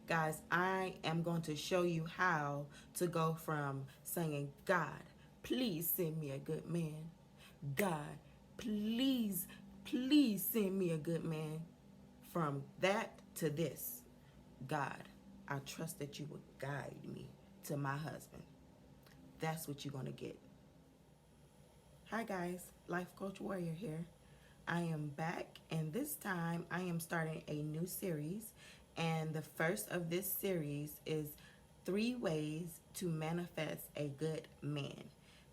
Guys, I am going to show you how to go from saying, God, please send me a good man. God, please, please send me a good man. From that to this, God, I trust that you will guide me to my husband. That's what you're going to get. Hi guys, Life Coach Warrior here. I am back, and this time I am starting a new series, and the first of this series is 3 ways to manifest a good man.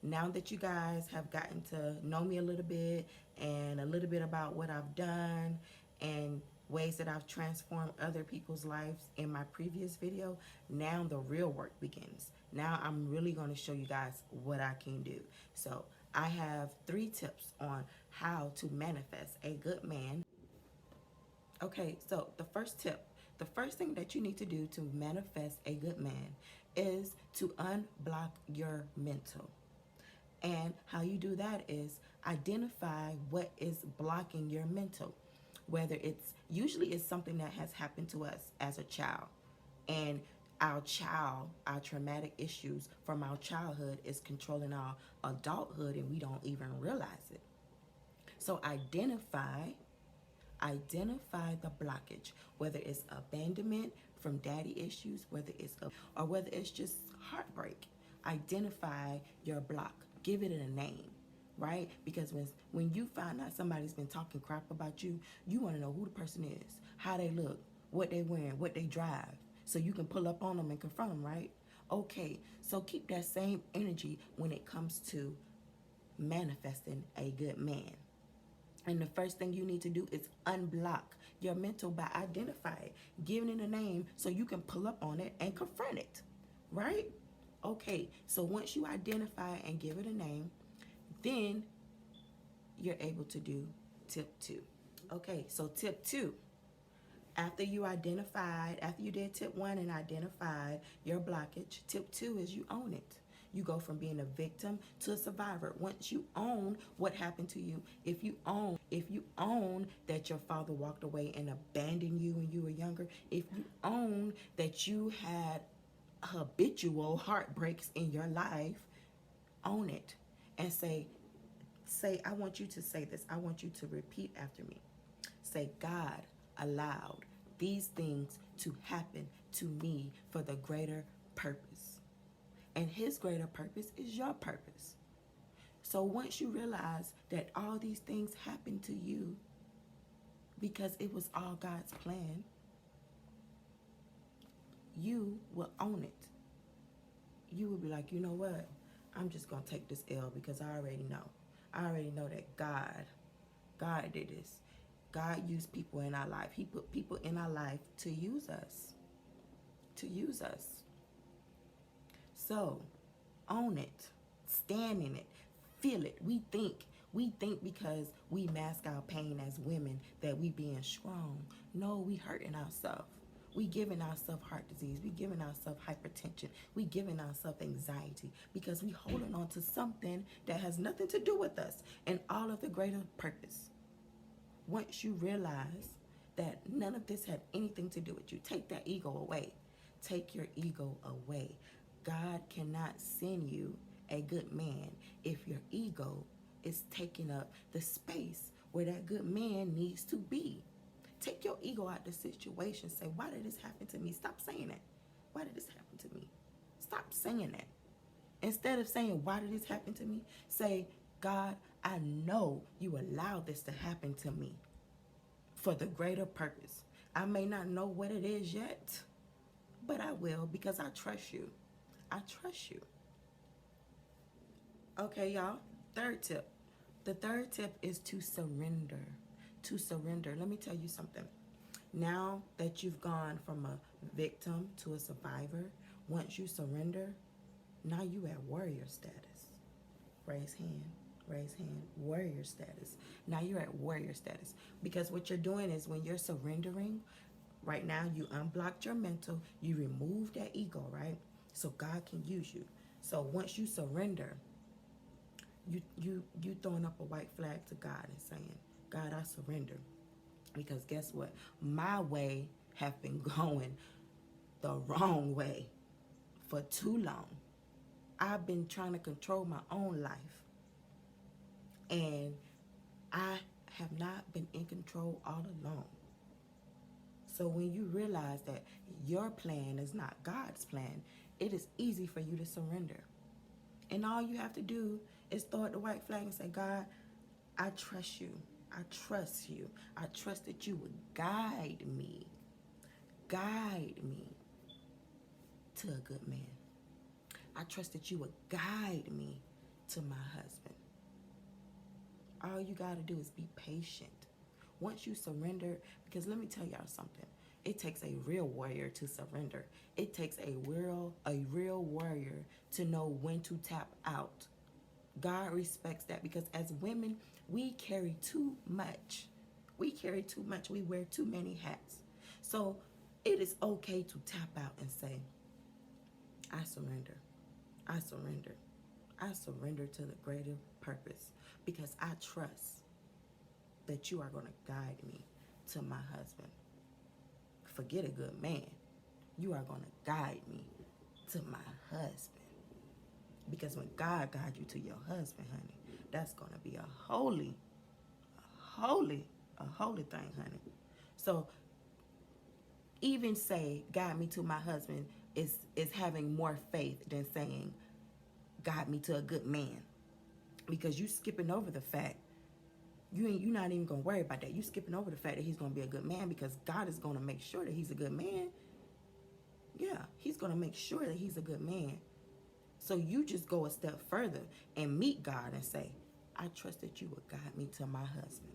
Now that you guys have gotten to know me a little bit and a little bit about what I've done and ways that I've transformed other people's lives in my previous video, now the real work begins. Now I'm really going to show you guys what I can do. So I have 3 tips on how to manifest a good man. Okay, so the first tip, the first thing that you need to do to manifest a good man is to unblock your mental. And how you do that is identify what is blocking your mental. Whether usually it's something that has happened to us as a child. And our traumatic issues from our childhood is controlling our adulthood, and we don't even realize it. So identify the blockage, whether it's abandonment from daddy issues, or whether it's just heartbreak. Identify your block. Give it a name, right? Because when you find out somebody's been talking crap about you, you want to know who the person is, how they look, what they wearing, what they drive, so you can pull up on them and confront them, right? Okay, so keep that same energy when it comes to manifesting a good man. And the first thing you need to do is unblock your mental by identifying it, giving it a name so you can pull up on it and confront it, right? Okay, so once you identify and give it a name, then you're able to do tip 2. Okay, so tip 2, after you did tip 1 and identified your blockage, tip 2 is you own it. You go from being a victim to a survivor. Once you own what happened to you, if you own that your father walked away and abandoned you when you were younger, if you own that you had habitual heartbreaks in your life, own it and say, I want you to say this. I want you to repeat after me. Say, God allowed these things to happen to me for the greater purpose. And his greater purpose is your purpose. So once you realize that all these things happened to you because it was all God's plan, you will own it. You will be like, you know what? I'm just going to take this L because I already know. I already know that God did this. God used people in our life. He put people in our life to use us. To use us. So, own it. Stand in it. Feel it. We think because we mask our pain as women that we being strong. No, we hurting ourselves. We giving ourselves heart disease. We giving ourselves hypertension. We giving ourselves anxiety because we holding on to something that has nothing to do with us and all of the greater purpose. Once you realize that none of this had anything to do with you, take that ego away. Take your ego away. God cannot send you a good man if your ego is taking up the space where that good man needs to be. Take your ego out of the situation. Say, why did this happen to me? Stop saying that. Why did this happen to me? Stop saying that. Instead of saying, why did this happen to me? Say, God, I know you allowed this to happen to me for the greater purpose. I may not know what it is yet, but I will because I trust you. I trust you. Okay, y'all. Third tip. The third tip is to surrender. To surrender. Let me tell you something. Now that you've gone from a victim to a survivor, once you surrender, now you at warrior status. Raise hand. Raise hand. Warrior status. Now you're at warrior status. Because what you're doing is when you're surrendering, right now you unblocked your mental, you remove that ego, right? So God can use you. So once you surrender, you throwing up a white flag to God and saying, God, I surrender. Because guess what? My way have been going the wrong way for too long. I've been trying to control my own life, and I have not been in control all along. So when you realize that your plan is not God's plan, it is easy for you to surrender. And all you have to do is throw up the white flag and say, God, I trust you. I trust you. I trust that you would guide me to a good man. I trust that you would guide me to my husband. All you got to do is be patient. Once you surrender, because let me tell y'all something. It takes a real warrior to surrender. It takes a real warrior to know when to tap out. God respects that, because as women, we carry too much. We carry too much. We wear too many hats. So it is okay to tap out and say, I surrender. I surrender. I surrender to the greater purpose, because I trust that you are going to guide me to my husband. Forget a good man. You are going to guide me to my husband. Because when God guides you to your husband, honey, that's going to be a holy thing, honey. So even say, guide me to my husband is having more faith than saying, guide me to a good man. Because you skipping over the fact, you're not even going to worry about that. You skipping over the fact that he's going to be a good man, because God is going to make sure that he's a good man. Yeah, he's going to make sure that he's a good man. So you just go a step further and meet God and say, I trust that you would guide me to my husband.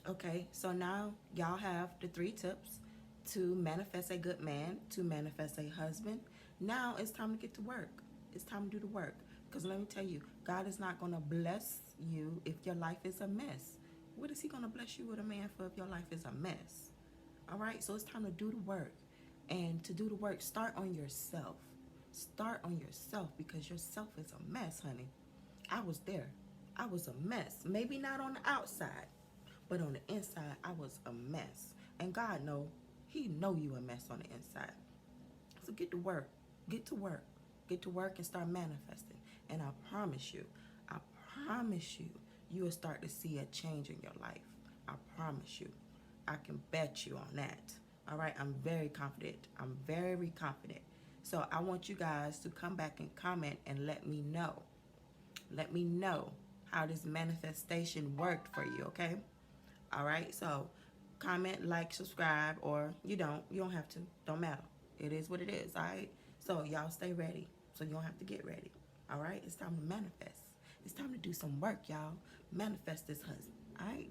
Okay, so now y'all have the 3 tips to manifest a good man, to manifest a husband. Now it's time to get to work. It's time to do the work. Because let me tell you, God is not going to bless you if your life is a mess. What is he going to bless you with a man for if your life is a mess? All right, so it's time to do the work. And to do the work, start on yourself. Start on yourself, because yourself is a mess, honey. I was there. I was a mess. Maybe not on the outside, but on the inside, I was a mess. And God know, he know you a mess on the inside. So get to work. Get to work. Get to work and start manifesting. And I promise you, you will start to see a change in your life. I promise you. I can bet you on that. All right, I'm very confident. I'm very confident. So I want you guys to come back and comment and let me know. Let me know how this manifestation worked for you, okay? All right, so comment, like, subscribe, or you don't have to. Don't matter. It is what it is, all right? So y'all stay ready, so you don't have to get ready. All right, it's time to manifest. It's time to do some work, y'all. Manifest this husband, all right?